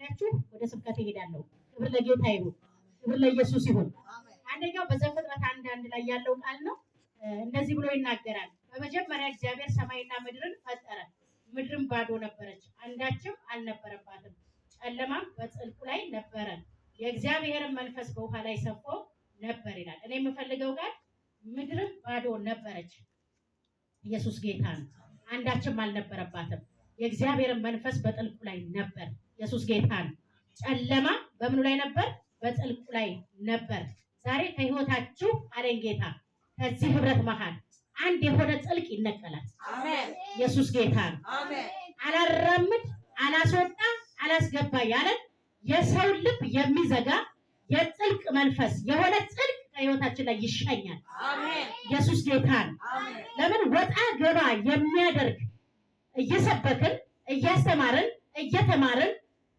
አድርጋችሁ ወደ ስብከት ይሄዳለሁ። ክብር ለጌታ ይሁን፣ ክብር ለኢየሱስ ይሁን። አንደኛው በዘፍጥረት 1:1 ላይ ያለው ቃል ነው። እንደዚህ ብሎ ይናገራል። በመጀመሪያ እግዚአብሔር ሰማይና ምድርን ፈጠረ። ምድርም ባዶ ነበረች፣ አንዳችም አልነበረባትም። ጨለማም በጥልቁ ላይ ነበረ፣ የእግዚአብሔርን መንፈስ በውሃ ላይ ሰፎ ነበር ይላል። እኔ የምፈልገው ቃል ምድርም ባዶ ነበረች። ኢየሱስ ጌታ ነው። አንዳችም አልነበረባትም። የእግዚአብሔርን መንፈስ በጥልቁ ላይ ነበር። ኢየሱስ ጌታ ነው። ጨለማ በምኑ ላይ ነበር? በጥልቁ ላይ ነበር። ዛሬ ከህይወታችሁ አለኝ ጌታ ከዚህ ህብረት መሃል አንድ የሆነ ጥልቅ ይነቀላል። አሜን። ኢየሱስ ጌታ ነው። አሜን። አላራምድ፣ አላስወጣ፣ አላስገባ ያለን የሰው ልብ የሚዘጋ የጥልቅ መንፈስ የሆነ ጥልቅ ከህይወታችን ላይ ይሻኛል። አሜን። ኢየሱስ ጌታ ነው። አሜን። ለምን ወጣ ገባ የሚያደርግ እየሰበክን እያስተማርን እየተማርን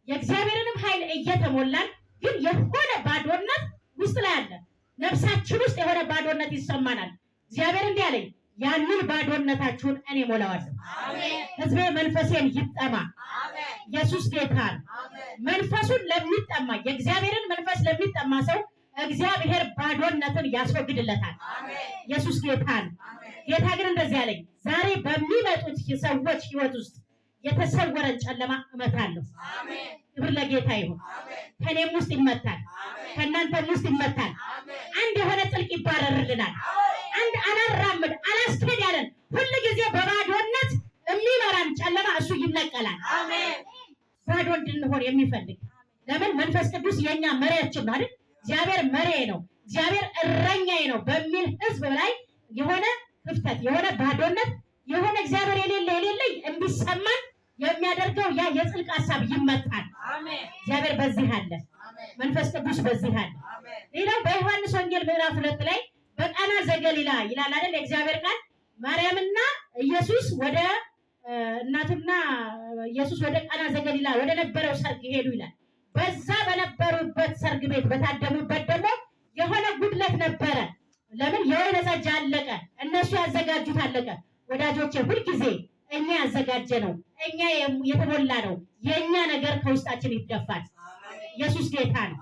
የእግዚአብሔርንም ኃይል እየተሞላን ግን የሆነ ባዶነት ውስጥ ላይ አለ። ነፍሳችን ውስጥ የሆነ ባዶነት ይሰማናል። እግዚአብሔር እንዲህ አለኝ፣ ያንን ባዶነታችሁን እኔ ሞላዋለሁ። አሜን። ህዝቤ መንፈሴን ይጠማ። አሜን። ኢየሱስ ጌታ ነው። መንፈሱን ለሚጠማ የእግዚአብሔርን መንፈስ ለሚጠማ ሰው እግዚአብሔር ባዶነትን ያስወግድለታል። አሜን። ኢየሱስ ጌታ ነው። ጌታ ግን እንደዚህ አለኝ፣ ዛሬ በሚመጡት ሰዎች ህይወት ውስጥ የተሰወረን ጨለማ እመታለሁ። አሜን። ክብር ለጌታ ይሁን። ከኔም ውስጥ ይመታል፣ ከእናንተም ውስጥ ይመታል። አንድ የሆነ ጥልቅ ይባረርልናል። አንድ አላራምድ አላስኬድ ያለን ሁሉ ጊዜ በባዶነት የሚመራን ጨለማ እሱ ይነቀላል። አሜን። ባዶ እንድንሆን የሚፈልግ ለምን? መንፈስ ቅዱስ የኛ መሪያችን ነው አይደል? እግዚአብሔር መሪዬ ነው፣ እግዚአብሔር እረኛዬ ነው በሚል ህዝብ ላይ የሆነ ክፍተት፣ የሆነ ባዶነት፣ የሆነ እግዚአብሔር የሌለኝ እንዲሰማን የሚያደርገው ያ የጽልቅ ሐሳብ ይመታል። አሜን። እግዚአብሔር በዚህ አለ፣ መንፈስ ቅዱስ በዚህ አለ። ሌላው በዮሐንስ ወንጌል ምዕራፍ 2 ላይ በቃና ዘገሊላ ይላል አይደል? የእግዚአብሔር ቃል ማርያምና ኢየሱስ ወደ እናቱና ኢየሱስ ወደ ቃና ዘገሊላ ወደ ነበረው ሰርግ ሄዱ ይላል። በዛ በነበሩበት ሰርግ ቤት በታደሙበት ደግሞ የሆነ ጉድለት ነበረ። ለምን? የወይን ጠጅ አለቀ፣ እነሱ ያዘጋጁት አለቀ። ወዳጆቼ ሁልጊዜ እኛ ያዘጋጀ ነው፣ እኛ የተሞላ ነው፣ የኛ ነገር ከውስጣችን ይደፋል። ኢየሱስ ጌታ ነው።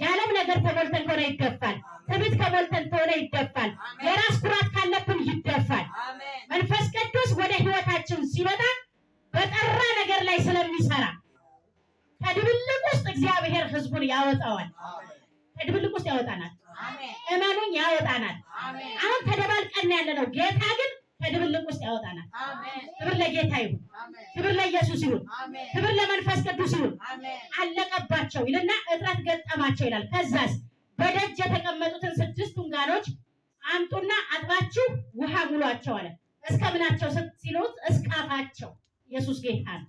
የዓለም ነገር ተሞልተን ከሆነ ይደፋል። ትዕቢት ከሞልተን ከሆነ ይደፋል። የራስ ኩራት ካለብን ይደፋል። መንፈስ ቅዱስ ወደ ህይወታችን ሲመጣ በጠራ ነገር ላይ ስለሚሰራ ከድብልቅ ውስጥ እግዚአብሔር ህዝቡን ያወጣዋል። ከድብልቅ ውስጥ ያወጣናል። እመኑኝ ያወጣናል። አሁን ተደባልቀን ያለ ነው። ጌታ ግን ከድብልቅ ውስጥ ያወጣናል። ክብር ለጌታ ይሁን፣ ክብር ለኢየሱስ ይሁን፣ ክብር ለመንፈስ ቅዱስ ይሁን። አለቀባቸው ይልና እጥረት ገጠማቸው ይላል። ከዛስ በደጅ የተቀመጡትን 6 ጋኖች አምጡና አጥባችሁ ውሃ ሙሏቸው አለ። እስከ ምናቸው ሲሉት እስከ አፋቸው። ኢየሱስ ጌታ ነው።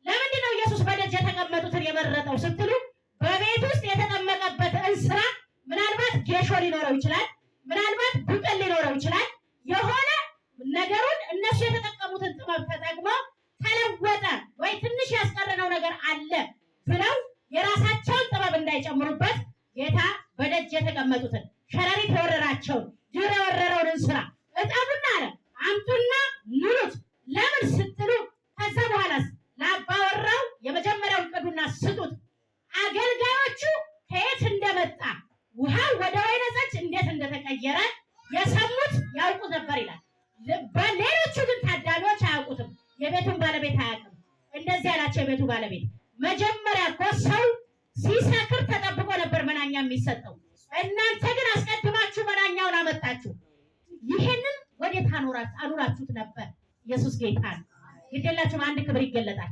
ለምንድን ነው ኢየሱስ በደጅ የተቀመጡትን የመረጠው ስትሉ በቤት ውስጥ የተጠመቀበት እንስራ ምናልባት ጌሾ ሊኖረው ይችላል፣ ምናልባት ብቅል ሊኖረው ይችላል። የሆነ ነገሩን እነሱ የተጠቀሙትን ጥበብ ተጠቅመው ተለወጠ ወይ ትንሽ ያስቀረነው ነገር አለ ብለው የራሳቸውን ጥበብ እንዳይጨምሩበት ጌታ በደጅ የተቀመጡትን ሸረሪት የወረራቸውን ድር የወረረውን እንስራ እጠቡና አለ አምጡና ሙሉት። ለምን ስትሉ ከዛ በኋላስ ለአባወራው የመጀመሪያውን ቅዱና ስጡት። አገልጋዮቹ ከየት እንደመጣ ውሃው ወደ ወይን ጠጅ እንዴት እንደተቀየረ የሰሙት ያውቁ ነበር ይላል። በሌሎቹ ግን ታዳሚዎች አያውቁትም። የቤቱን ባለቤት አያውቅም። እንደዚህ ያላቸው የቤቱ ባለቤት መጀመሪያ እኮ ሰው ሲሰክር ተጠብቆ ነበር መናኛ የሚሰጠው። እናንተ ግን አስቀድማችሁ መናኛውን አመጣችሁ። ይሄንን ወዴት አኑራችሁት ነበር? ኢየሱስ ጌታ ነው። ግዴላችሁም አንድ ክብር ይገለጣል።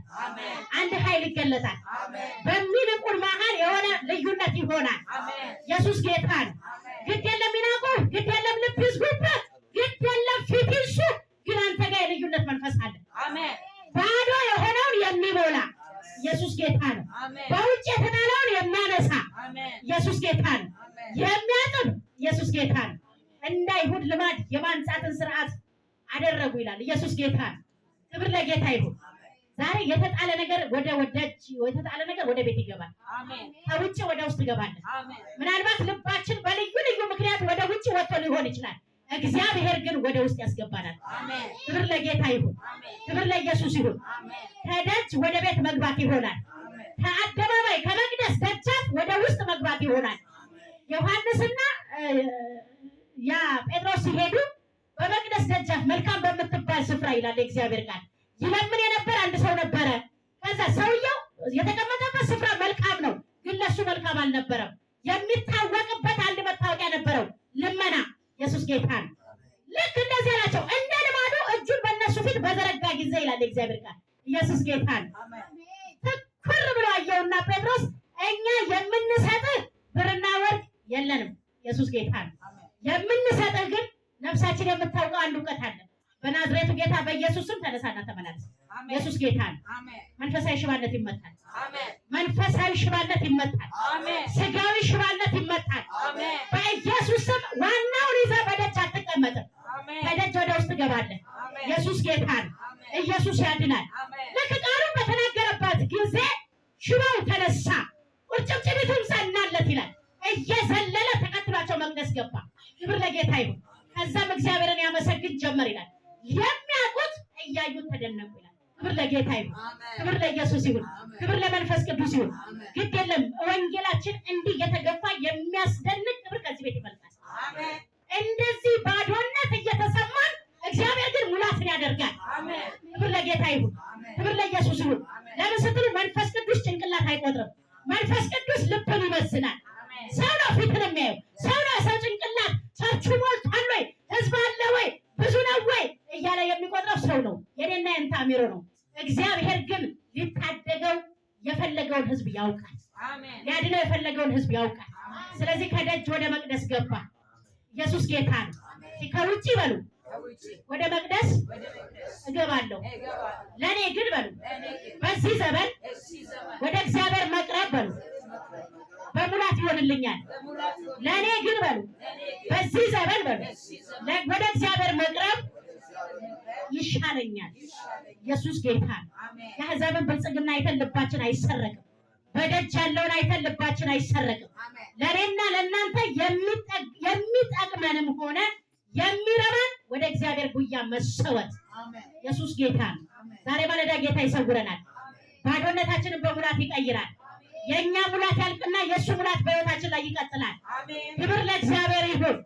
አንድ ኃይል ይገለጣል። በሚንቁን መሀል የሆነ ልዩነት ይሆናል። ኢየሱስ ጌታ ነው። ግድ የለም ይናቁ፣ ግድ የለም ልብ ይዝጉበት፣ ግድ የለም ፊት ይንሱ። ግን አንተ ጋር የልዩነት መንፈስ አለ። ባዶ የሆነውን የሚሞላ ኢየሱስ ጌታ ነው። በውጭ የተጣለውን የሚያነሳ ኢየሱስ ጌታ ነው። የሚያጥብ ኢየሱስ ጌታ ነው። እንደ አይሁድ ልማድ የማንጻትን ስርዓት አደረጉ ይላል። ኢየሱስ ጌታ ነው። ክብር ለጌታ ይሁን። ዛሬ የተጣለ ነገር ወደ ቤት ይገባል። ከውጭ ወደ ውስጥ ይገባል። ምናልባት ልባችን በልዩ ልዩ ምክንያት ወደ ውጭ ወጥቶ ሊሆን ይችላል። እግዚአብሔር ግን ወደ ውስጥ ያስገባናል። ክብር ለጌታ ይሁን፣ ክብር ለኢየሱስ ይሁን። ከደጅ ወደ ቤት መግባት ይሆናል። ከአደባባይ አባት ይሆናል። ዮሐንስና ያ ጴጥሮስ ሲሄዱ በመቅደስ ደጃፍ መልካም በምትባል ስፍራ ይላል እግዚአብሔር ቃል ይለምን የነበረ አንድ ሰው ነበረ። ከዛ ሰውየው የተቀመጠበት ስፍራ መልካም ነው፣ ግን ለሱ መልካም አልነበረም። የሚታወቅበት አንድ መታወቂያ ነበረው፣ ልመና። ኢየሱስ ጌታ ነው። ልክ እንደዚህ አላቸው። እንደ ልማዱ እጁን በእነሱ ፊት በዘረጋ ጊዜ ይላል እግዚአብሔር ቃል ኢየሱስ ጌታ ነው። ትኩር ብሎ አየውና ጴጥሮስ እኛ የምንሰጥህ ብርና ወርቅ የለንም። ኢየሱስ ጌታ ነው። የምንሰጥህ ግን ነፍሳችን የምታውቀው አንድ እውቀት አለ። በናዝሬቱ ጌታ በኢየሱስ ስም ተነሳና ተመላለስ። ኢየሱስ ጌታ ነው። መንፈሳዊ ሽባነት ይመታል። መንፈሳዊ ሽባነት ይመታል። ስጋዊ ሽባነት ይመታል። በኢየሱስ ስም ዋናውን ይዘህ በደጅ አትቀመጥም። ከደጅ ወደ ውስጥ ትገባለህ። ኢየሱስ ጌታ ነው። ኢየሱስ ያድናል። ልክ ቃሉን በተናገረበት ጊዜ ሽባው ተነሳ፣ ቁርጭምጭሚቱም ጸናለት ይላል። እየዘለለ ተከትሏቸው መቅደስ ገባ። ክብር ለጌታ ይሁን። ከዛም እግዚአብሔርን ያመሰግን ጀመር ይላል። የሚያውቁት እያዩት ተደነቁ ይላል። ክብር ለጌታ ይሁን። ክብር ለኢየሱስ ይሁን። ክብር ለመንፈስ ቅዱስ ይሁን። ግድ የለም ወንጌላችን እንዲህ የተገፋ የሚያስደንቅ ክብር ከዚህ ቤት ይፈልቃል። እንደዚህ ባዶነት እየተሰማን እግዚአብሔር ግን ሙላትን ያደርጋል። ክብር ለጌታ ይሁን። ክብር ለኢየሱስ ይሁን። ለምን ስትሉ መንፈስ ቅዱስ ጭንቅላት አይቆጥርም። መንፈስ ቅዱስ ልብን ይመስላል። ሰው ነው ፊትን የሚያየው። ሰው ነው ሰው ጭንቅላት ቸርቹ ሞልቷል ወይ ህዝብ አለ ወይ ብዙ ነው ወይ እያለ የሚቆጥረው ሰው ነው። የኔና የንታ አሚሮ ነው። እግዚአብሔር ግን ሊታደገው የፈለገውን ህዝብ ያውቃል። ሊያድነው የፈለገውን ህዝብ ያውቃል። ስለዚህ ከደጅ ወደ መቅደስ ገባ። ኢየሱስ ጌታ ነው። ከውጭ በሉ ወደ መቅደስ እገባለሁ፣ ለእኔ ግን በሉ በዚህ ዘመን ወደ እግዚአብሔር መቅረብ በሉ በሙላት ይሆንልኛል። ለእኔ ግን በሉ በዚህ ዘመን በሉ ወደ እግዚአብሔር መቅረብ ይሻለኛል። ኢየሱስ ጌታ ነው። የአሕዛብን ብልጽግና አይተን ልባችን አይሰረቅም። በደጅ ያለውን አይተን ልባችን አይሰረቅም። ለእኔና ለእናንተ የሚጠቅመንም ሆነ የሚረባን ወደ እግዚአብሔር ጉያ መሰወት። ኢየሱስ ጌታ ነው። ዛሬ ማለዳ ጌታ ይሰውረናል። ባዶነታችንን በሙላት ይቀይራል። የእኛ ሙላት ያልቅና የእሱ ሙላት በሕይወታችን ላይ ይቀጥላል። ክብር ለእግዚአብሔር ይሁን።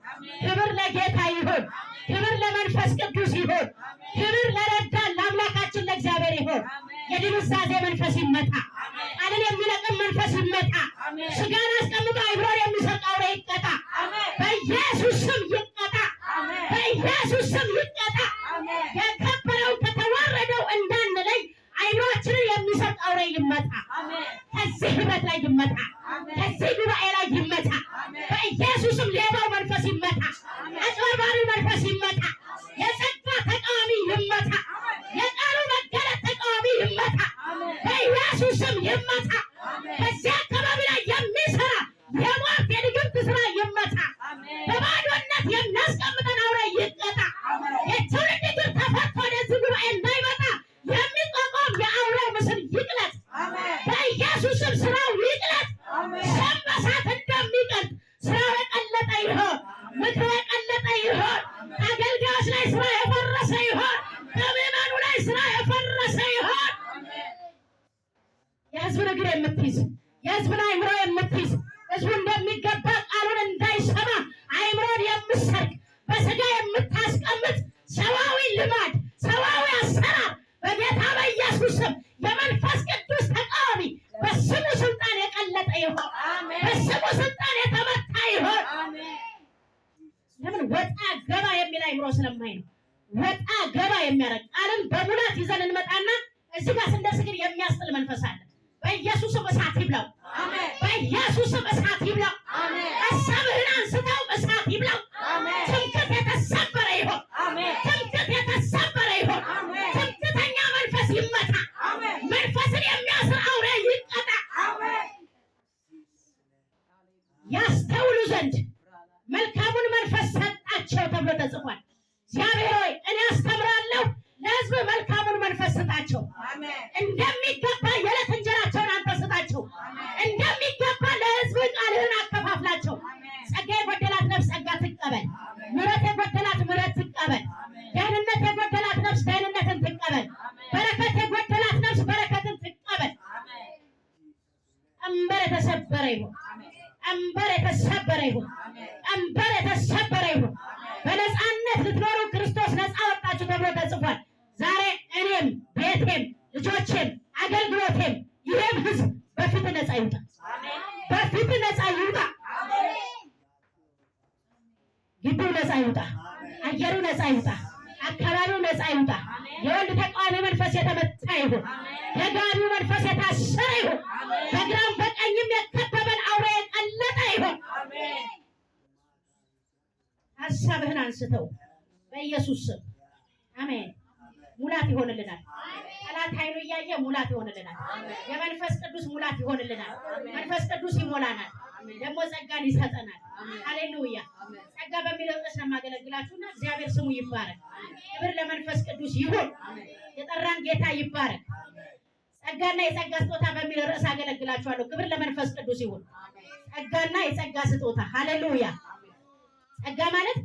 ክብር ለጌታ ይሁን። ክብር ለመንፈስ ቅዱስ ይሁን። ክብር ለረዳን ለአምላካችን ለእግዚአብሔር ይሁን። የድንዛዜ መንፈስ ይመታ። ቃልን የሚለቅም መንፈስ ይመታ። ስጋን አስቀምጦ አይምሮን የሚሰጥ አውሬ ይቀጣ። በኢየሱስ ስም ይቀጣ። በኢየሱስ ስም ይቀጣ። የከበረው ከተዋረደው እንዳንለይ አይምሮአችንን የሚሰጥ አውሬ ይመታ። ከዚህ ህብረት ላይ ይመታ። ከዚህ ጉባኤ ላይ ይመታ። በኢየሱስም ሌባው መንፈስ ይመታ። አጭበርባሪው መንፈስ ይመታ። የጸጋ ተቃዋሚ ይመታ። የቃሉ መገለጥ ተቃዋሚ ይመታ። በኢየሱስም ይመታ። በዚህ አካባቢ ላይ የሚሰራ የሟርት የድግምት ስራ ይመታ። በባዶነት የሚያስቀምጠን አውሬ ይቀጣ። የትውልድ እግር ተፈቶ ወደዚህ ጉባኤ እንዳይመጣ የሚቋቋም የአውሬው ምስል ይቅለጥ። በኢየሱስም ስራው ይቅለጥ። ሰም በሳት እንደሚቀልጥ ስራው የቀለጠ ይሆን። ምክሩ የቀለጠ ይሆን። አገልጋዮች ላይ ስራ የፈረሰ ይሆን። በምዕመኑ ላይ ስራ የፈረሰ ይሆን። የህዝብን እግር የምትይዝ የህዝብን አይምሮ የምትይዝ ህዝቡ እንደሚገባ ቃሉን እንዳይሰማ አይምሮን የምሰርቅ በስጋ የምታስቀምጥ ሰዋዊ ልማድ ሰዋዊ አሰራር በጌታ በኢየሱስ ስም የመንፈስ ቅዱስ ተቃዋሚ በስሙ ስልጣን የቀለጠ ይሆን። በስሙ ስልጣን የተመታ ይሆን። ለምን ወጣ ገባ የሚል አይምሮ ስለማይ ነው። ወጣ ገባ የሚያደርግ ቃልን በሙላት ይዘን እንመጣና እዚህ ጋር ስንደርስ ግን የሚያስጥል መንፈስ አለ። በኢየሱስም እሳት ይብላው። በኢየሱስም እሳት ይብላው። ሀሳብህን አንስተው እሳት ይብላው። ትምክህት የተሰበረ ይሆን። ትምክህት የተሰበረ ይሆን። ትምክህተኛ መንፈስ ይመታ። መንፈስን የሚያስር አውሬ ይቀጣ። ያስተውሉ ዘንድ መልካሙን መንፈስ ሰጣቸው ተብሎ ተጽፏል። እግዚአብሔር ሆይ እኔ አስተምራለሁ፣ ለሕዝብ መልካሙን መንፈስ ስጣቸው። እንደሚገባ የዕለት እንጀራቸውን አንተ ስጣቸው። እንደሚገባ ለሕዝብ ቃልህን አከፋፍላቸው። ጸጋ የጎደላት ነፍስ ጸጋ ትቀበል። ምሕረት የጎደላት ምሕረት ትቀበል። ደህንነት የጎደላት ነፍስ ደህንነትን ትቀበል። በረከት የጎደላት ነፍስ በረከትን ትቀበል። ቀንበር የተሰበረ ይሁን። ቀንበር የተሰበረ ይሁን። ቀንበር የተሰበረ ይሁን። በነፃነት ልትኖሩ ክርስቶስ ነፃ ወጣችሁ ተብሎ ተጽፏል። ዛሬ እኔም ቤቴም ልጆቼም አገልግሎቴም ይህም ህዝብ በፊት ነፃ ይውጣ። በፊት ነፃ ይውጣ። ግቢው ነፃ ይውጣ። አየሩ ነፃ ይውጣ። አካባቢው ነፃ ይውጣ። የወንድ ተቃዋሚ መንፈስ የተመታ ይሁን። የጋቢው መንፈስ የታሰረ ይሁን። በግራም በቀኝም የከበበን አውሬ የቀለጠ ይሁን። ሀሳብህን አንስተው በኢየሱስ ስም አሜን። ሙላት ይሆንልናል። ጠላት ኃይሉ እያየ ሙላት ይሆንልናል። የመንፈስ ቅዱስ ሙላት ይሆንልናል። መንፈስ ቅዱስ ይሞላናል። ደግሞ ጸጋን ይሰጠናል። ሃሌሉያ። ጸጋ በሚለው ርዕስ ነው የማገለግላችሁና እግዚአብሔር ስሙ ይባረክ። ክብር ለመንፈስ ቅዱስ ይሁን። የጠራን ጌታ ይባረክ። ጸጋና የጸጋ ስጦታ በሚለው ርዕስ አገለግላችኋለሁ። ክብር ለመንፈስ ቅዱስ ይሁን። ጸጋና የጸጋ ስጦታ ሃሌሉያ። ጸጋ ማለት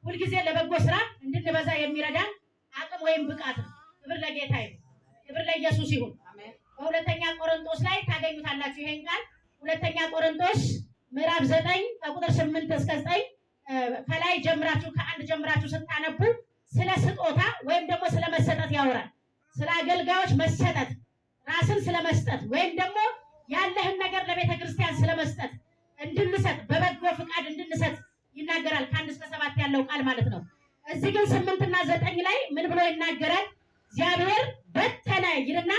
ሁልጊዜ ለበጎ ስራ እንድንበዛ የሚረዳን አቅም ወይም ብቃት ነው። ክብር ለጌታ ይሁን። ክብር ለኢየሱስ ይሁን። በሁለተኛ ቆሮንቶስ ላይ ታገኙታላችሁ ይሄን ቃል። ሁለተኛ ቆሮንቶስ ምዕራፍ 9 ከቁጥር 8 እስከ 9 ከላይ ጀምራችሁ ከአንድ ጀምራችሁ ስታነቡ ስለ ስጦታ ወይም ደግሞ ስለ መሰጠት ያወራል። ስለ አገልጋዮች መሰጠት፣ ራስን ስለመስጠት ወይም ደግሞ ያለህን ነገር ለቤተ ክርስቲያን ስለመስጠት እንድንሰጥ በበጎ ፍቃድ እንድንሰጥ ይናገራል። ከ1 እስከ 7 ያለው ቃል ማለት ነው። እዚህ ግን 8 እና 9 ላይ ምን ብሎ ይናገራል? እግዚአብሔር በተነ ይልና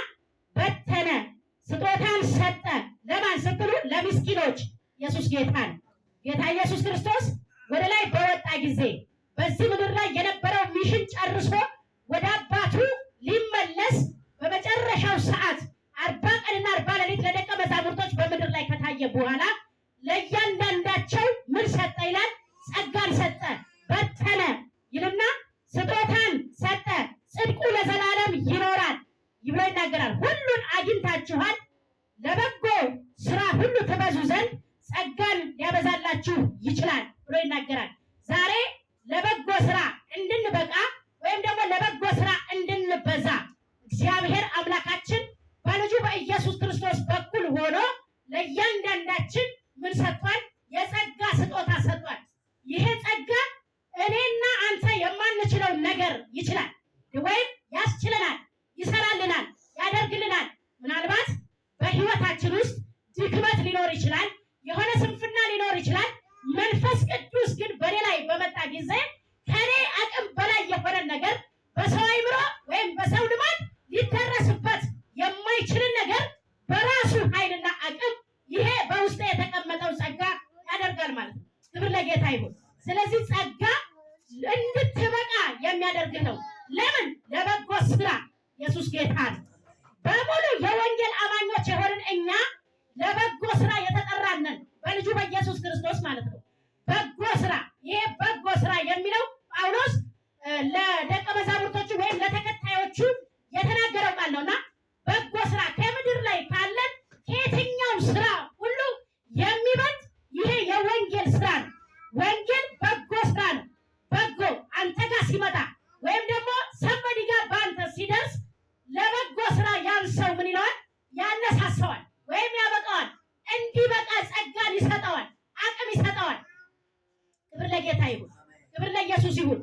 በተነ፣ ስጦታን ሰጠ። ለማን ስትሉ ለምስኪኖች። ኢየሱስ ጌታ ነው። ጌታ ኢየሱስ ክርስቶስ ወደ ላይ በወጣ ጊዜ በዚህ ምድር ላይ የነበረው ሚሽን ጨርሶ ወደ አባቱ ሊመለስ በመጨረሻው ሰዓት 40 ቀንና 40 ሌሊት ለደቀ መዛሙርቶች በምድር ላይ ከታየ በኋላ ለእያንዳንዳቸው ምን ሰጠ ይላል? ጸጋን ሰጠ። በተነ ይልና ስጦታን ሰጠ። ጽድቁ ለዘላለም ይኖራል ይብሎ ይናገራል። ሁሉን አግኝታችኋል፣ ለበጎ ስራ ሁሉ ትበዙ ዘንድ ጸጋን ሊያበዛላችሁ ይችላል ብሎ ይናገራል። ዛሬ ለበጎ ስራ እንድንበቃ ወይም ደግሞ ለበጎ ስራ እንድንበዛ እግዚአብሔር አምላካችን በልጁ በኢየሱስ ክርስቶስ በኩል ሆኖ ለእያንዳንዳችን ምን ሰጥቷል? የጸጋ ስጦታ ሰጥቷል። ይሄ ጸጋ እኔና አንተ የማንችለው ነገር ይችላል ወይም ያስችለናል፣ ይሰራልናል፣ ያደርግልናል። ምናልባት በህይወታችን ውስጥ ድክመት ሊኖር ይችላል፣ የሆነ ስንፍና ሊኖር ይችላል። መንፈስ ቅዱስ ግን በኔ ላይ በመጣ ጊዜ ከኔ አቅም በላይ የሆነ ነገር በሰው አይምሮ ወይም በሰው ልማድ ሊደረስበት የማይችልን ነገር በራሱ ኃይልና አቅም ይሄ በውስጥ የተቀመጠው ጸጋ ያደርጋል ማለት ነው። ክብር ለጌታ ይሁን። ስለዚህ ጸጋ እንድትበቃ የሚያደርግህ ነው። ለምን? ለበጎ ስራ። ኢየሱስ ጌታ ነው። በሙሉ የወንጌል አማኞች የሆንን እኛ ለበጎ ስራ የተጠራነን በልጁ በኢየሱስ ክርስቶስ ማለት ነው። በጎ ስራ። ይሄ በጎ ስራ የሚለው ጳውሎስ ለደቀ መዛሙርቶቹ ወይም ለተከታዮቹ የተናገረው ቃል ነውና በጎ ስራ ከምድር ላይ ካለን ከየትኛው ስራ ሁሉ የሚበልጥ ይሄ የወንጌል ስራ ነው። ወንጌል በጎ ስራ ነው። በጎ አንተ ጋር ሲመጣ ወይም ደግሞ ሰንበዲ ጋር በአንተ ሲደርስ ለበጎ ስራ ያን ሰው ምን ይለዋል? ያነሳሰዋል ወይም ያበቃዋል። እንዲበቃ ጸጋን ይሰጠዋል፣ አቅም ይሰጠዋል። ክብር ለጌታ ይሁን። ክብር ለኢየሱስ ይሁን።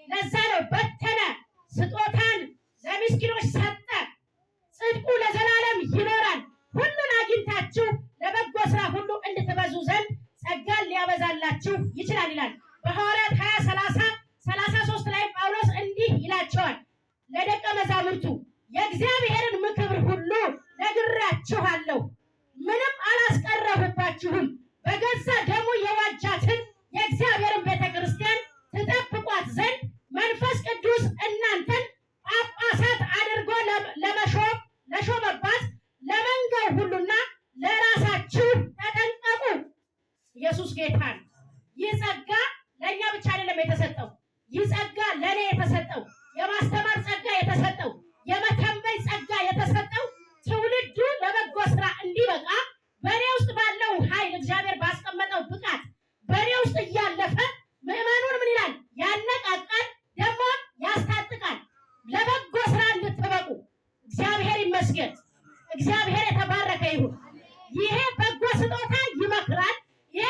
ለዛ ነው በተነ፣ ስጦታን ለምስኪኖች ሰጠ። ጽድቁ ለዘላለም ይኖራል። ሁሉን አግኝታችሁ ለበጎ ስራ ሁሉ እንድትበዙ ዘንድ ጸጋን ሊያበዛላችሁ ይችላል ይላል። በሐዋርያት 20:33 ላይ ጳውሎስ እንዲህ ይላቸዋል ለደቀ መዛሙርቱ፣ የእግዚአብሔርን ምክር ሁሉ ነግራችኋለሁ፣ ምንም አላስቀረሁባችሁም። በገዛ ደሙ የዋጃትን የእግዚአብሔርን ቤተ ክርስቲያን ትጠብቋት ዘንድ መንፈስ ቅዱስ እናንተን ጳጳሳት አድርጎ ለሾመባት ለመንጋው ሁሉና ለራሳችሁ ተጠንቀቁ። ኢየሱስ ጌታ ነው። ይህ ጸጋ ለእኛ ብቻ አይደለም የተሰጠው። ይህ ጸጋ ለእኔ የተሰጠው፣ የማስተማር ጸጋ የተሰጠው፣ የመተንበይ ጸጋ የተሰጠው ትውልዱ ለበጎ ስራ እንዲበቃ በእኔ ውስጥ ባለው ኃይል እግዚአብሔር ባስቀመጠው ብቃት በእኔ ውስጥ እያለፈ ምዕመኑን ምን ይላል? ያነቃቃል፣ ደግሞ ያስታጥቃል። ለበጎ ስራ እንድትበቁ እግዚአብሔር ይመስገን። እግዚአብሔር የተባረከ ይሁን። ይሄ በጎ ስጦታ ይመክራል። ይሄ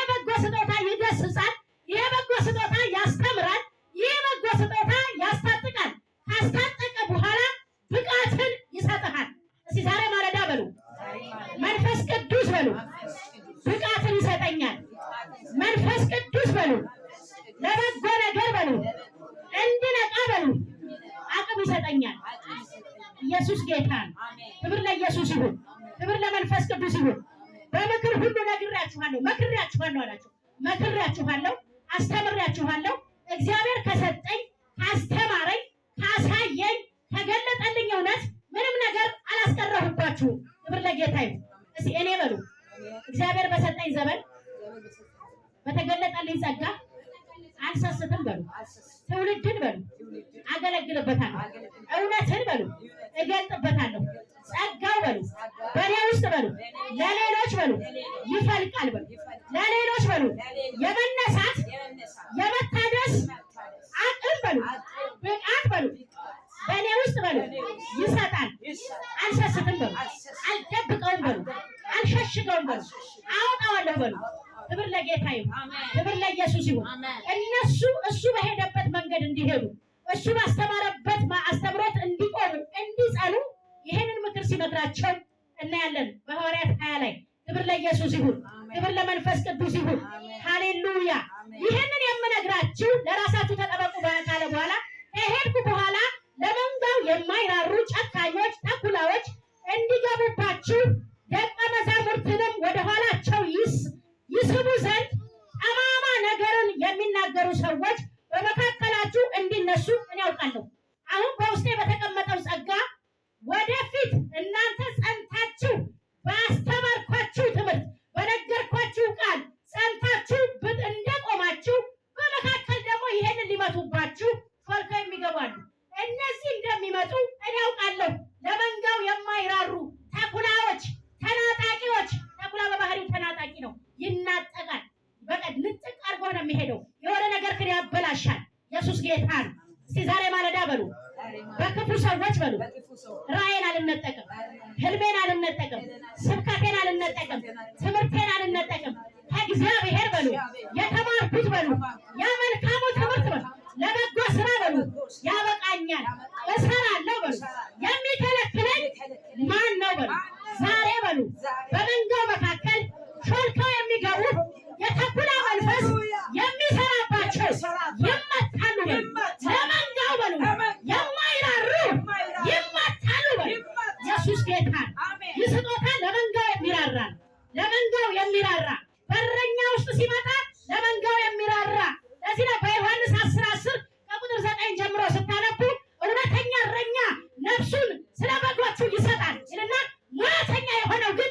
ቅዱስ በሉ ብቃትን ይሰጠኛል። መንፈስ ቅዱስ በሉ ለበጎ ነገር በሉ እንድነቃ በሉ አቅም ይሰጠኛል። ኢየሱስ ጌታ ነው። ክብር ለኢየሱስ ይሁን። ክብር ለመንፈስ ቅዱስ ይሁን። በምክር ሁሉ ነግሬያችኋለሁ፣ መክሬያችኋለሁ አላቸው። መክሬያችኋለሁ፣ አስተምሬያችኋለሁ። እግዚአብሔር ከሰጠኝ ካስተማረኝ ካሳየኝ ከገለጠልኝ እውነት ምንም ነገር አላስቀረሁባችሁም። ክብር ለጌታ ይሁን። እስቲ እኔ በሉ እግዚአብሔር በሰጠኝ ዘመን በተገለጠልኝ ጸጋ አልሰስትም በሉ ትውልድን በሉ አገለግልበታለሁ። እውነትን በሉ እገልጥበታለሁ። ጸጋው በሉ በእኔ ውስጥ በሉ ለሌሎች በሉ ይፈልቃል በሉ ለሌሎች በሉ የመነሳት የመታደስ አቅም በሉ ብቃት በሉ በእኔ ውስጥ በሉ ይሰጣል። አልሰስትም በሉ አልደብቀውም በሉ አልሸሽገውም በሉ አወጣዋለሁ በሉ። ክብር ለጌታ ይሁን። ክብር ለኢየሱስ ይሁን። እነሱ እሱ በሄደበት መንገድ እንዲሄዱ እሱ ባስተማረበት አስተምሮት እንዲቆሙ እንዲጸኑ ይሄንን ምክር ሲመክራቸው እናያለን በሐዋርያት 20 ላይ። ክብር ለኢየሱስ ይሁን። ክብር ለመንፈስ ቅዱስ ይሁን። ሃሌሉያ። ይሄንን የምነግራችሁ ለራሳችሁ ተጠበቁ ካለ በኋላ ከሄድኩ በኋላ ለመንጋው የማይራሩ ጨካኞች ተኩላዎች እንዲገቡባችሁ ደቀ መዛሙርትንም ወደ ኋላቸው ይስቡ ዘንድ ጠማማ ነገርን የሚናገሩ ሰዎች በመካከላችሁ እንዲነሱ እኔ ያውቃለሁ። አሁን በውስጤ በተቀመጠው ጸጋ ወደፊት እናንተ ጸንታችሁ ባስተማርኳችሁ ትምህርት በነገርኳችሁ ቃል ጸንታችሁ እንደቆማችሁ በመካከል ደግሞ ይሄንን ሊመቱባችሁ ፈልከው የሚገባሉ። እነዚህ እንደሚመጡ እኔ ያውቃለሁ። ለመንጋው የማይራሩ ተኩላዎች፣ ተናጣቂዎች። ተኩላ በባህሪው ተናጣቂ ነው፣ ይናጠቃል። በቃ ንጥቅ አድርጎ ነው የሚሄደው። የሆነ ነገር ግን ያበላሻል። ኢየሱስ ጌታ ነው። እስቲ ዛሬ ማለዳ በሉ በክፉ ሰዎች በሉ ራእይን አልነጠቅም፣ ህልሜን አልነጠቅም፣ ስብከቴን አልነጠቅም፣ ትምህርቴን አልነጠቅም። ከእግዚአብሔር በሉ የተማርኩት በሉ የመልካሙ ትምህርት በሉ ለበጎ ስራ በሉ ያበቃኛል፣ እሰራለሁ በሉ። የሚከለክለኝ ማን ነው በሉ። ዛሬ በሉ በመንጋው መካከል ሾልከው የሚገቡ የተኩላ መንፈስ የሚሰራባቸው ይመታሉ በሉ። ለመንጋው በሉ የማይራሩ ይመታሉ በሉ። ኢየሱስ ጌታ ይስጦታ ለመንጋው የሚራራ ለመንጋው የሚራራ በረኛ ውስጥ ሲመጣ ለመንጋው የሚራራ። ለዚህ ነው በዮሐንስ 10:10 ከቁጥር 9 ጀምሮ ስታነቡ እውነተኛ እረኛ ነፍሱን ስለ በጎቹ ይሰጣል ይልና ሙያተኛ የሆነው ግን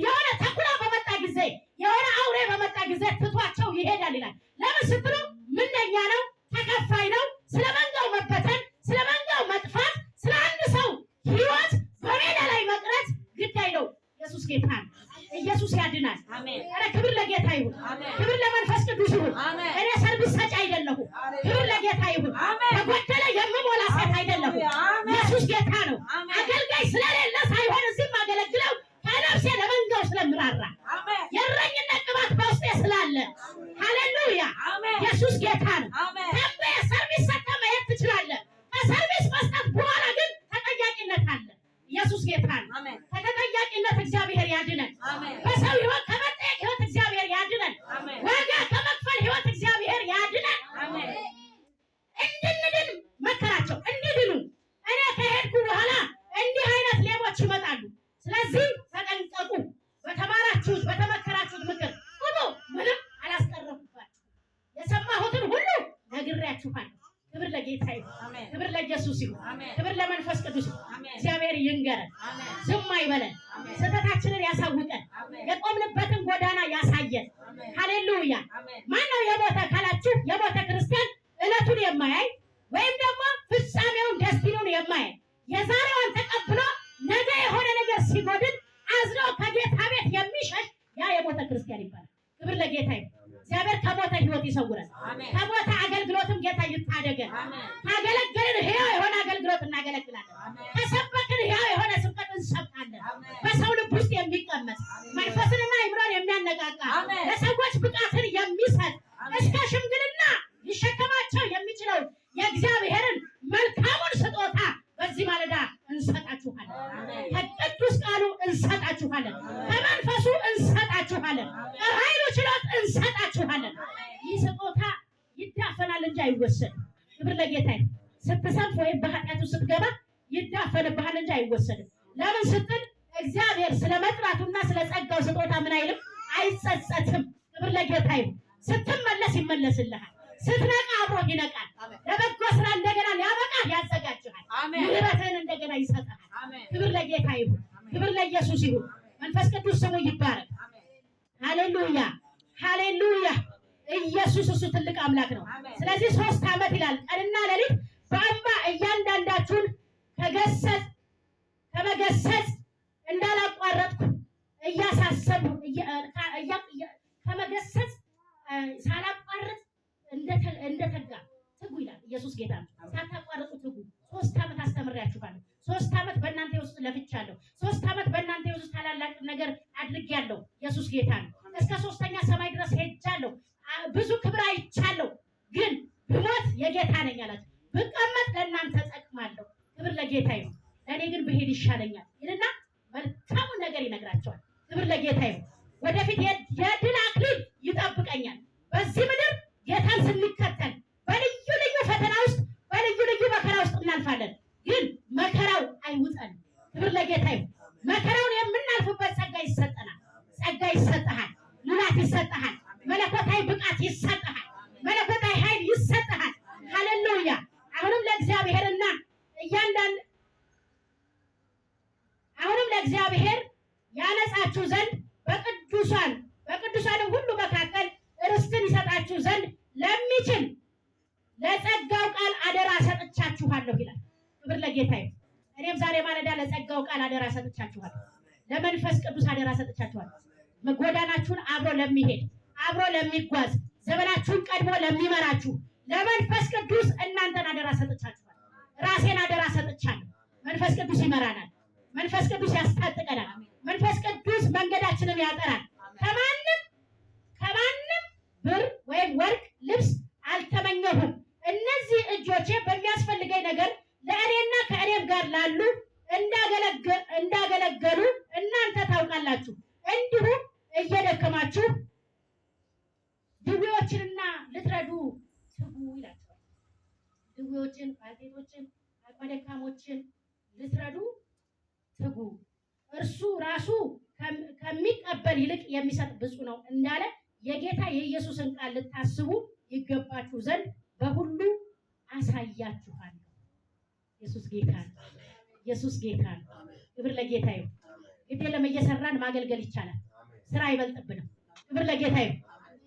የሆነ ተኩላ በመጣ ጊዜ የሆነ አውሬ በመጣ ጊዜ ትቷቸው ይሄዳል ይላል። ለምን ስትሉ ምንደኛ ነው? ተከፋይ ነው። ስለ መንጋው መበተን፣ ስለ መንጋው መጥፋት፣ ስለ አንድ ሰው ህይወት በሜዳ ላይ መቅረት ግዳይ ነው። ኢየሱስ ጌታ ነው። ኢየሱስ ያድናል። ኧረ ክብር ለጌታ ይሁን። ክብር ለመንፈስ ቅዱስ ይሁን። እኔ ሰርቪስ ሰጪ አይደለሁም። ክብር ለጌታ ይሁን። በጎደለ የምሞላ ሴት አይደለሁም። ኢየሱስ ጌታ ነው። አገልጋይ ስለሌለ ሳይሆን እዚህም አገለግለው ከነፍሴ ለመንጋው ስለምራራ የእረኝነት ቅባት በውስጤ ስላለ ሃሌሉያ። ኢየሱስ ጌታ ነው። ተንበየ ሰርቪስ ሰጥተህ መሄድ ትችላለህ። ከሰርቪስ መስጠት በኋላ ግን ተጠያቂነት አለ። ኢየሱስ ጌታ ነው። ከተጠያቂነት እግዚአብሔር ያድነን። በሰው ህይወት ከመጠየቅ ህይወት እግዚአብሔር ያድነን። ዋጋ ከመክፈል ህይወት እግዚአብሔር ያድነን። እንድንድን መከራቸው እንዲድኑ። እኔ ከሄድኩ በኋላ እንዲህ አይነት ሌቦች ይመጣሉ። ስለዚህ ተጠንቀቁ። በተማራችሁት በተመከራችሁት ምክር ሁሉ ምንም አላስቀረሁባችሁ። የሰማሁትን ሁሉ ነግሬያችኋለሁ። ክብር ለጌታ ይሁን። ክብር ለኢየሱስ ይሁን። ክብር ለመንፈስ ቅዱስ ይሁን። እግዚአብሔር ይንገረን፣ ዝም አይበለን፣ ስህተታችንን ያሳውቀን፣ የቆምንበትን ጎዳና ያሳየን። ሃሌሉያ። ማነው የሞተ ካላችሁ የሞተ ክርስቲያን ዕለቱን የማያይ ወይም ደግሞ ፍጻሜውን ደስቲኑን የማያይ የዛሬዋን ተቀብሎ ነገ የሆነ ነገር ሲጎድል አዝኖ ከጌታ ቤት የሚሸሽ ያ የሞተ ክርስቲያን ይባላል። ክብር ለጌታ ይሁን። እግዚአብሔር ከሞተ ህይወት ይሰውረን። ከሞተ አገልግሎትም ጌታ ይታደገን። ካገለገልን ሕያው የሆነ አገልግሎት እናገለግላለን። ከሰበክን ሕያው የሆነ ስብከት እንሰብካለን። በሰው ልብ ውስጥ የሚቀመጥ መንፈስንና አእምሮን የሚያነቃቃ ለሰዎች ብቃትን የሚሰጥ እስከ ሽምግልና ሊሸከማቸው የሚችለው የእግዚአብሔርን መልካሙን ስጦታ በዚህ ማለዳ እንሰጣችኋለን። ከቅዱስ ቃሉ እንሰጣችኋለን። እንሰጣችኋለን። ይህ ስጦታ ይዳፈናል እንጂ አይወሰድም። ክብር ለጌታ። ስትሰንፍ ወይም በኃጢአቱ ስትገባ ይዳፈንብሃል እንጂ አይወሰድም። ለምን ስትል እግዚአብሔር ስለመጥራቱና ስለጸጋው ስጦታ ምን አይልም? አይጸጸትም። ክብር ለጌታ። ስትመለስ ይመለስልሃል። ስትነቃ አብሮ ይነቃል። ለበጎ ስራ እንደገና ሊያበቃህ ያዘጋጅሃል። ምሕረትን እንደገና ይሰጣል። ክብር ለጌታ ይሁን። ክብር ለኢየሱስ ይሁን። መንፈስ ቅዱስ ስሙ ይባረክ። ሃሌሉያ ሃሌሉያ። ኢየሱስ እሱ ትልቅ አምላክ ነው። ስለዚህ 3 ዓመት ይላል ቀንና ሌሊት በእንባ እያንዳንዳችሁን ከመገሰጽ እንዳላቋረጥኩ እያሳሰብኩ ከመገሰጽ ሳላቋርጥ እንደተጋ ትጉ ይላል ኢየሱስ ጌታ ነው። ሳታቋርጡ ትጉ። 3 ዓመት አስተምሬያችኋለሁ። 3 ዓመት በእናንተ ውስጥ ለፍቻለሁ። 3 ዓመት በእናንተ ውስጥ ታላላቅ ነገር አድርጌያለሁ። ኢየሱስ ጌታ ነው። እስከ 3ኛ ሰማይ ድረስ ሄጃለሁ። ብዙ ክብር አይቻለሁ። ግን ብሞት የጌታ ነኝ አላችሁ። ብቀመጥ ለእናንተ ጠቅማለሁ። ክብር ለጌታ ይሁን። ለእኔ ግን ብሄድ ይሻለኛል ይልና መልካሙን ነገር ይነግራቸዋል። ክብር ለጌታ ይሁን። ወደፊት የድል አክሊል ይጠብቀኛል። በዚህ ምድር ጌታን ስንከተል በልዩ ልዩ ፈተና ውስጥ በልዩ ልዩ መከራ ውስጥ እናልፋለን። ግን መከራው አይውጠን። ክብር ለጌታ ይሁን። መከራውን የምናልፍበት ጸጋ ይሰጠናል። ጸጋ ይሰጠሃል። ሙላት ይሰጠሃል። መለኮታዊ ብቃት ይሰጠሃል። መለኮታዊ ኃይል ይሰጠሃል። ሃሌሉያ። አሁንም ለእግዚአብሔር ያነጻችሁ ዘንድ በቅዱሳንም ሁሉ መካከል ርስትን ይሰጣችሁ ዘንድ ለሚችል ለጸጋው ቃል አደራ ሰጥቻችኋለሁ ይላል። ክብር ለጌታ ይሁን። እኔም ዛሬ ማለዳ ለጸጋው ቃል አደራ ሰጥቻችኋለሁ። ለመንፈስ ቅዱስ አደራ ሰጥቻችኋለሁ። ጎዳናችሁን አብሮ ለሚሄድ አብሮ ለሚጓዝ ዘመናችሁን ቀድሞ ለሚመራችሁ ለመንፈስ ቅዱስ እናንተን አደራ ሰጥቻችኋል። ራሴን አደራ ሰጥቻለሁ። መንፈስ ቅዱስ ይመራናል። መንፈስ ቅዱስ ያስታጥቀናል። መንፈስ ቅዱስ መንገዳችንን ያጠራል። ከማንም ብር ወይም ወርቅ ልብስ አልተመኘሁም። እነዚህ እጆቼ በሚያስፈልገኝ ነገር ለእኔና ከእኔም ጋር ላሉ እንዳገለገሉ እናንተ ታውቃላችሁ። እንዲሁም እየደከማችሁ ድዌዎችንና ልትረዱ ትጉ ይላቸዋል። ድዌዎችን፣ ባልቴቶችን፣ አቅመ ደካሞችን ልትረዱ ትጉ። እርሱ ራሱ ከሚቀበል ይልቅ የሚሰጥ ብፁዕ ነው እንዳለ የጌታ የኢየሱስን ቃል ልታስቡ ይገባችሁ ዘንድ በሁሉ አሳያችኋለሁ። ኢየሱስ ጌታ ነው። ኢየሱስ ጌታ ነው። ክብር ለጌታ ይሁን። ግድ የለም እየሰራን ማገልገል ይቻላል። ስራ አይበልጥብንም። ክብር ለጌታ ይሁን።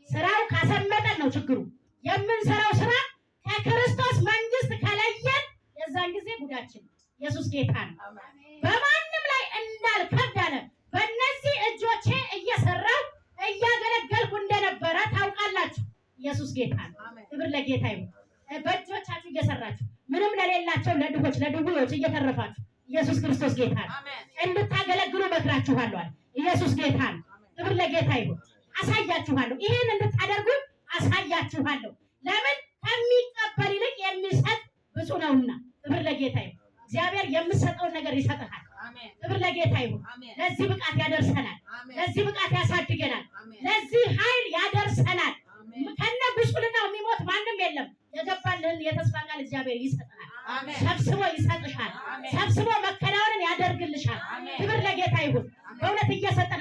ስራው ካሰመጠን ነው ችግሩ። የምንሰራው ስራ ከክርስቶስ መንግስት ከለየን የዛን ጊዜ ጉዳችን። ኢየሱስ ጌታ ነው። በማንም ላይ እንዳልከብድ አለ። በእነዚህ እጆቼ እየሰራው እያገለገልኩ እንደነበረ ታውቃላችሁ። ኢየሱስ ጌታ ነው። ክብር ለጌታ ይሁን። በእጆቻችሁ እየሰራችሁ ምንም ለሌላቸው ለድሆች ለድውዮች እየተረፋችሁ ኢየሱስ ክርስቶስ ጌታ ነው እንድታገለግሉ መክራችኋለሁ። ኢየሱስ ጌታ ነው። ክብር ለጌታ ይሁን። አሳያችኋለሁ። ይሄን እንድታደርጉ አሳያችኋለሁ። ለምን? ከሚቀበል ይልቅ የሚሰጥ ብፁዕ ነውና። ክብር ለጌታ ይሁን። እግዚአብሔር የምሰጠውን ነገር ይሰጥሃል። ክብር ለጌታ ይሁን። ለዚህ ብቃት ያደርሰናል። ለዚህ ብቃት ያሳድገናል። ለዚህ ኃይል ያደርሰናል። ከነ ጉስቁልናው የሚሞት ማንም የለም። የገባልህን የተስፋ ቃል እግዚአብሔር ይሰጥሃል። ሰብስቦ ይሰጥሻል። ሰብስቦ መከናወንን ያደርግልሻል። ክብር ለጌታ ይሁን። በእውነት እየሰጠን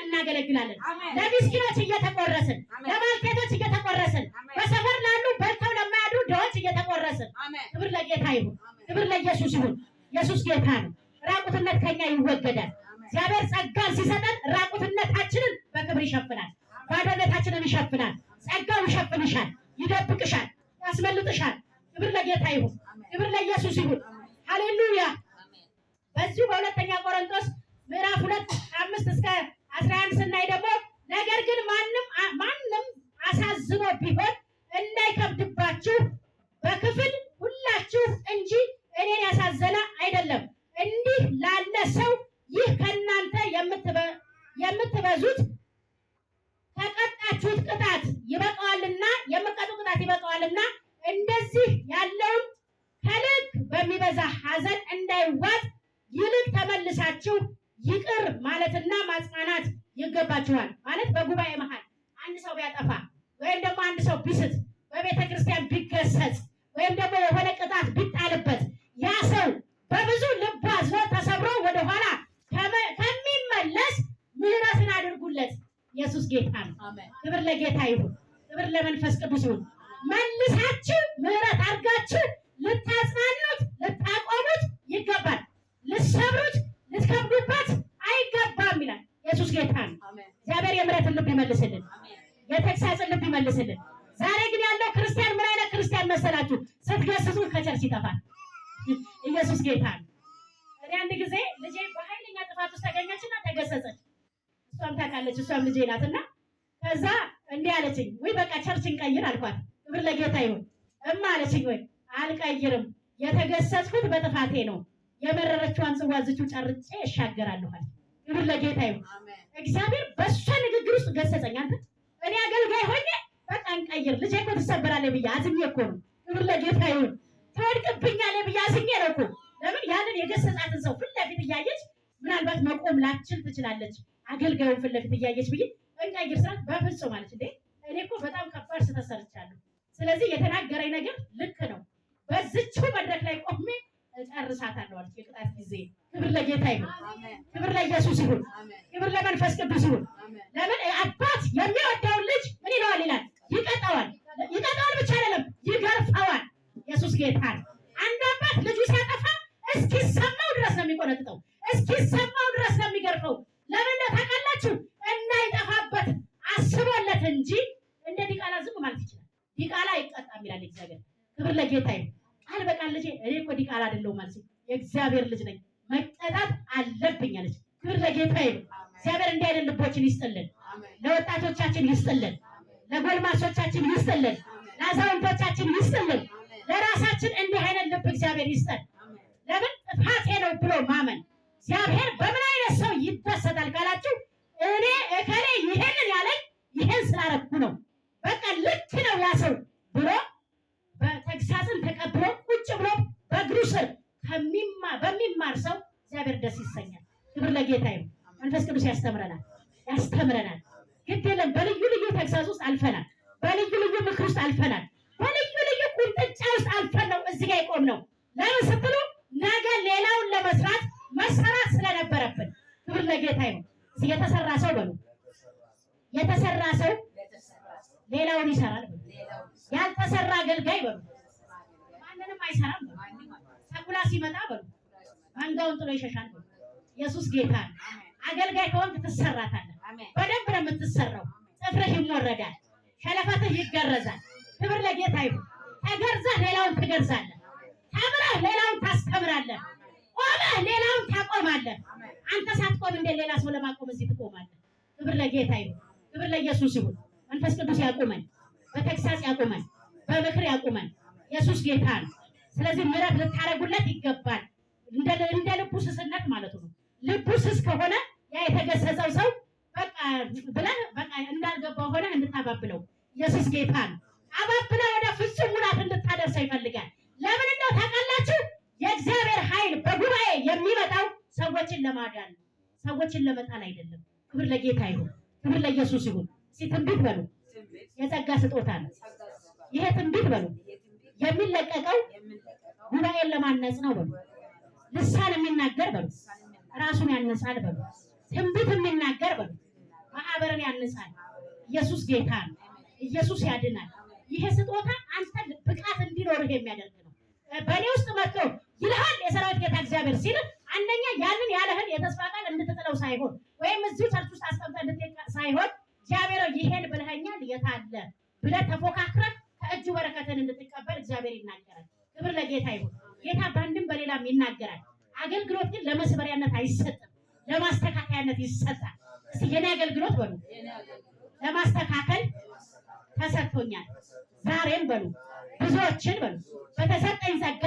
እናገለግላለን። ለምስኪኖች እየተቆረስን፣ ለባልቴቶች እየተቆረስን፣ በሰፈር ላሉ በልተው ለማያድሩ ድሆች እየተቆረስን። ክብር ለጌታ ይሁን። ክብር ለኢየሱስ ይሁን። ኢየሱስ ጌታ ነው። ራቁትነት ከኛ ይወገዳል። እግዚአብሔር ጸጋን ሲሰጠን ራቁትነታችንን በክብር ይሸፍናል። ባዶነታችንን ይሸፍናል። ጸጋው ይሸፍንሻል፣ ይደብቅሻል፣ ያስመልጥሻል። ክብር ለጌታ ይሁን። ክብር ለኢየሱስ ይሁን። ሃሌሉያ። በዚሁ በሁለተኛ ቆሮንቶስ ምዕራፍ 2:5 እስከ 11 ስናይ ደግሞ ነገር ግን ማንም አሳዝኖ ቢሆን እንዳይከብድባችሁ በክፍል ሁላችሁ እንጂ እኔን ያሳዘነ አይደለም። እንዲህ ላለ ሰው ይህ ከእናንተ የምትበዙት ከቀጣችሁት ቅጣት ይበቃዋልና የምትቀጡ ቅጣት ይበቃዋልና እንደዚህ ያለውን ከልክ በሚበዛ ሐዘን እንዳይዋጥ ይልቅ ተመልሳችሁ ይቅር ማለትና ማጽናናት ይገባችኋል። ማለት በጉባኤ መሃል አንድ ሰው ቢያጠፋ ወይም ደግሞ አንድ ሰው ቢስት በቤተ ክርስቲያን ቢገሰጽ ወይም ደግሞ የሆነ ቅጣት ቢጣልበት ያ ሰው በብዙ ልብ አዝኖ ተሰብሮ ወደኋላ ከሚመለስ ምህረትን አድርጉለት። ኢየሱስ ጌታ ነው። ክብር ለጌታ ይሁን። ክብር ለመንፈስ ቅዱስ ይሁን። መልሳችሁ ምህረት አድርጋችሁ ልታጽናኑት፣ ልታቆሙት ይገባል። ልትሰብሩት፣ ልትከብዱበት አይገባም ይላል። ኢየሱስ ጌታ ነው። እግዚአብሔር የምህረትን ልብ ይመልስልን፣ የተግሳጽን ልብ ይመልስልን። ዛሬ ግን ያለው ክርስቲያን ምን አይነት ክርስቲያን መሰላችሁ? ስትገስጹት ከቸርች ይጠፋል። ኢየሱስ ጌታ ነው። እኔ አንድ ጊዜ ልጄ በኃይለኛ ጥፋት ውስጥ ተገኘችና ተገሰጸች። እሷም ታውቃለች፣ እሷም ልጄ ናትና ከዛ እንዲህ አለችኝ፣ ወይ በቃ ቸርች እንቀይር አልኳት። ክብር ለጌታ ይሁን። እማ አለችኝ፣ ወይ አልቀይርም፣ የተገሰጽኩት በጥፋቴ ነው፣ የመረረችዋን ጽዋ ዝቹ ጨርጬ እሻገራለሁ አለች። ክብር ለጌታ ይሁን። እግዚአብሔር በእሷ ንግግር ውስጥ ገሰጸኝ። አንተ እኔ አገልጋይ ሆኜ በቃ እንቀይር፣ ልጄ እኮ ትሰበራለች ብዬ አዝኜ እኮ ነው። ክብር ለጌታ ይሁን። ትወድቅብኛለች ብዬ አዝኜ ነው እኮ። ለምን ያንን የገሰጻትን ሰው ፊት ለፊት እያየች ምናልባት መቆም ላችል ትችላለች፣ አገልጋዩን ፊት ለፊት እያየች ብዬ እንቀይር ስራት በፍጹም አለች። እንዴ እኔ እኮ በጣም ከባድ ስህተት ሰርቻለሁ። ስለዚህ የተናገረኝ ነገር ልክ ነው፣ በዝችው መድረክ ላይ ቆሜ እጨርሳታለሁ አለች። የቅጣት ጊዜ። ክብር ለጌታ ይሁን። ክብር ለኢየሱስ ይሁን። ክብር ለመንፈስ ቅዱስ ይሁን። ለምን አባት የሚወደውን ልጅ ምን ይለዋል ይላል? ይቀጣዋል። ይቀጣዋል ብቻ አይደለም ይገርፈዋል። ኢየሱስ ጌታ ነው። አንድ አባት ልጁ ሲያጠፋ እስኪሰማው ድረስ ነው የሚቆነጥጠው፣ እስኪሰማው ድረስ ነው የሚገርፈው። ለምን ታውቃላችሁ? እንዳይጠፋበት አስቦለት እንጂ እንደ ዲቃላ ዝም ማለት ይችላል። ዲቃላ አይቀጣም ይላል እግዚአብሔር። ክብር ለጌታ ይሁን። ቃል በቃል ልጄ እኔ እኮ ዲቃላ አይደለሁም ማለት የእግዚአብሔር ልጅ ነኝ፣ መቀጣት አለብኝ አለች። ክብር ለጌታ ይሁን። እግዚአብሔር እንዲህ አይነት ልቦችን ይስጥልን፣ ለወጣቶቻችን ይስጥልን፣ ለጎልማሶቻችን ይስጥልን፣ ለአዛውንቶቻችን ይስጥልን። ለራሳችን እንዲህ አይነት ልብ እግዚአብሔር ይስጠን። ለምን ጥፋቴ ነው ብሎ ማመን። እግዚአብሔር በምን አይነት ሰው ይደሰታል ካላችሁ፣ እኔ እከሌ ይሄንን ያለኝ ይሄን ስላረኩ ነው፣ በቃ ልክ ነው ያ ሰው ብሎ በተግሳጽን ተቀብሎ ቁጭ ብሎ በእግሩ ስር በሚማር ሰው እግዚአብሔር ደስ ይሰኛል። ክብር ለጌታ ይሁን። መንፈስ ቅዱስ ያስተምረናል፣ ያስተምረናል። ግድ የለም በልዩ ልዩ ተግሳጽ ውስጥ አልፈናል፣ በልዩ ልዩ ምክር ውስጥ አልፈናል፣ በልዩ ልዩ ቁንጥጫ ውስጥ አልፈን ነው እዚህ ጋር የቆምነው። ለምን ስትሉ ነገ ሌላውን ለመስራት መሰራት ስለነበረብን። ክብር ለጌታ ይሁን። የተሰራ ሰው በሉ፣ የተሰራ ሰው ሌላውን ይሰራል በሉ። ያልተሰራ አገልጋይ በሉ ማንንም አይሰራም በሉ። ተኩላ ሲመጣ በሉ መንጋውን ጥሎ ይሸሻል በሉ። ኢየሱስ ጌታ ነው። አገልጋይ ከሆንክ ትሰራታለህ። በደንብ ነው የምትሰራው። ጥፍርህ ይሞረዳል፣ ሸለፈትህ ይገረዛል። ክብር ለጌታ ይሁን። ተገርዘህ ሌላውን ትገርዛለህ፣ ተምረህ ሌላውን ታስተምራለህ፣ ቆመህ ሌላውን ታቆማለህ። አንተ ሳትቆም እንደ ሌላ ሰው ለማቆም እዚህ ትቆማለህ። ክብር ለጌታ ይሁን። ክብር ለኢየሱስ ይሁን። መንፈስ ቅዱስ ያቁመን፣ በተግሳጽ ያቁመን፣ በምክር ያቁመን። ኢየሱስ ጌታ ነው። ስለዚህ ምሕረት ልታረጉለት ይገባል። እንደ ልቡ ስስነት ማለት ነው። ልቡ ስስ ከሆነ ያ የተገሰጸው ሰው በቃ ብለህ በቃ እንዳልገባው ሆነ እንድታባብለው። ኢየሱስ ጌታ ነው። አባብለህ ወደ ፍጹም ሙላት እንድታደርሰው ይፈልጋል። ለምን እንደው ታውቃላችሁ? የእግዚአብሔር ኃይል በጉባኤ የሚመጣው ሰዎችን ለማዳን ነው፣ ሰዎችን ለመጣል አይደለም። ክብር ለጌታ ይሁን። ክብር ለኢየሱስ ይሁን። ትንቢት በሉ የጸጋ ስጦታ ነው። ይሄ ትንቢት በሉ የሚለቀቀው ጉባኤን ለማነጽ ነው በሉ። ልሳን የሚናገር በሉ ራሱን ያነጻል በሉ። ትንቢት የሚናገር በሉ ማህበርን ያነጻል። ኢየሱስ ጌታ ነው። ኢየሱስ ያድናል። ይሄ ስጦታ አንተ ብቃት እንዲኖርህ የሚያደርግ ነው። በእኔ ውስጥ መጥቶ ይልሃል የሰራዊት ጌታ እግዚአብሔር ሲል አንደኛ ያንን ያለህን የተስፋ ቃል እንድትጥለው ሳይሆን ወይም እዚሁ ቸርች ውስጥ አስቀምጠህ እንድትሄድ ሳይሆን እግዚአብሔር ይሄን ብለኸኛል የታለ ብለህ ተፎካክረህ ከእጁ በረከትን እንድትቀበል እግዚአብሔር ይናገራል። ክብር ለጌታ ይሁን። ጌታ በአንድም በሌላም ይናገራል። አገልግሎት ግን ለመስበሪያነት አይሰጥም፣ ለማስተካከያነት ይሰጣል። እስቲ የኔ አገልግሎት በሉ ለማስተካከል ተሰጥቶኛል። ዛሬም በሉ ብዙዎችን በሉ በተሰጠኝ ጸጋ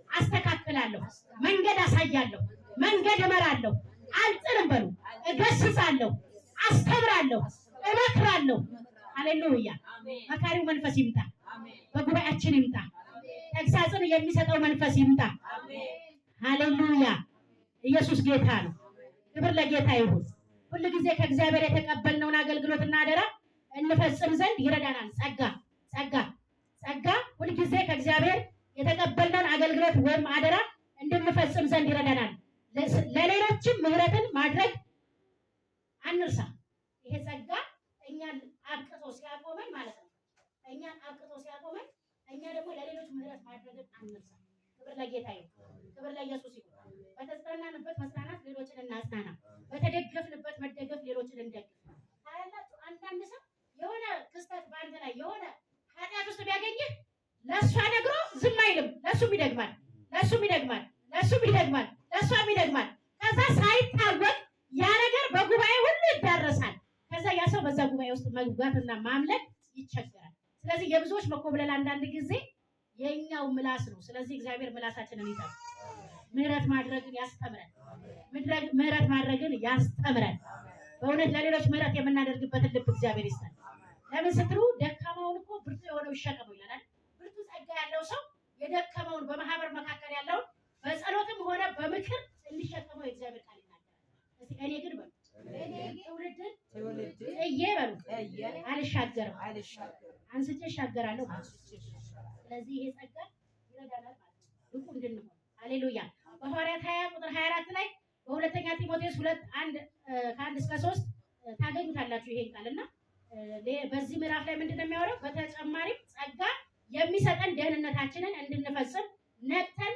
አስተካክላለሁ፣ መንገድ አሳያለሁ፣ መንገድ እመራለሁ፣ አልጥልም በሉ እገስጻለሁ፣ አስተምራለሁ፣ እመክራለሁ። ሃሌሉያ! መካሪው መንፈስ ይምጣ፣ በጉባኤያችን ይምጣ፣ ተግሳጽን የሚሰጠው መንፈስ ይምጣ። ሃሌሉያ! ኢየሱስ ጌታ ነው። ክብር ለጌታ ይሁን። ሁልጊዜ ከእግዚአብሔር የተቀበልነውን አገልግሎትና አደራ እንፈጽም ዘንድ ይረዳናል። ጸጋ ሁልጊዜ ከእግዚአብሔር የተቀበልነውን አገልግሎት ወይም አደራ እንድንፈጽም ዘንድ ይረዳናል። ለሌሎችም ምህረትን ማድረግ አንርሳ። ይሄ ጸጋ እኛን አብቅቶ ሲያቆመን ማለት ነው። እኛን አብቅቶ ሲያቆመን እኛ ደግሞ ለሌሎች ምህረት ማድረግን አንርሳ። ክብር ለጌታ ይሁን። ክብር ለኢየሱስ ይሁን። በተጽናናንበት መጽናናት ሌሎችን እናጽናና። በተደገፍንበት መደገፍ ሌሎችን እንደግፍ። ታያላችሁ፣ አንዳንድ ሰው የሆነ ክስተት በአንተ ላይ የሆነ ኃጢአት ውስጥ ቢያገኝህ ለእሷ ነግሮ ዝም አይልም። ለእሱም ይደግማል። ለእሷም ይደግማል። ከዛ ሳይታወቅ ያ ነገር በጉባኤ ሁሉ ይዳረሳል። ከዛ ያ ሰው በዛ ጉባኤ ውስጥ መግባትና ማምለክ ይቸገራል። ስለዚህ የብዙዎች መኮብለል አንዳንድ ጊዜ የኛው ምላስ ነው። ስለዚህ እግዚአብሔር ምላሳችንን ይጠብቅ። ምህረት ማድረግን ያስተምረን። በእውነት ለሌሎች ምህረት የምናደርግበትን ልብ እግዚአብሔር ይስጠን። ለምን ስትሉ ደካማውን እኮ ብርቱ የሆነው ይሸከመው ይላል። ብርቱ ጸጋ ያለው ሰው የደከመውን በማህበር መካከል ያለውን በጸሎትም ሆነ በምክር እንዲሸከመው የእግዚአብሔር ቃል ይናገራል። እስቲ እኔ ግን በሉ ትውልድን ጥዬ በሉ አልሻገርም፣ አንስቼ እሻገራለሁ። ስለዚህ ይሄ ጸጋ ይረዳናል ማለት ነው፣ ብቁ እንድንሆን። ሃሌሉያ። በሐዋርያት 20 ቁጥር 24 ላይ በሁለተኛ ጢሞቴዎስ 2:1-3 ታገኙታላችሁ ይሄን ቃልና በዚህ ምዕራፍ ላይ ምንድን ነው የሚያወራው? በተጨማሪም ጸጋ የሚሰጠን ደህንነታችንን እንድንፈጽም ነቅተን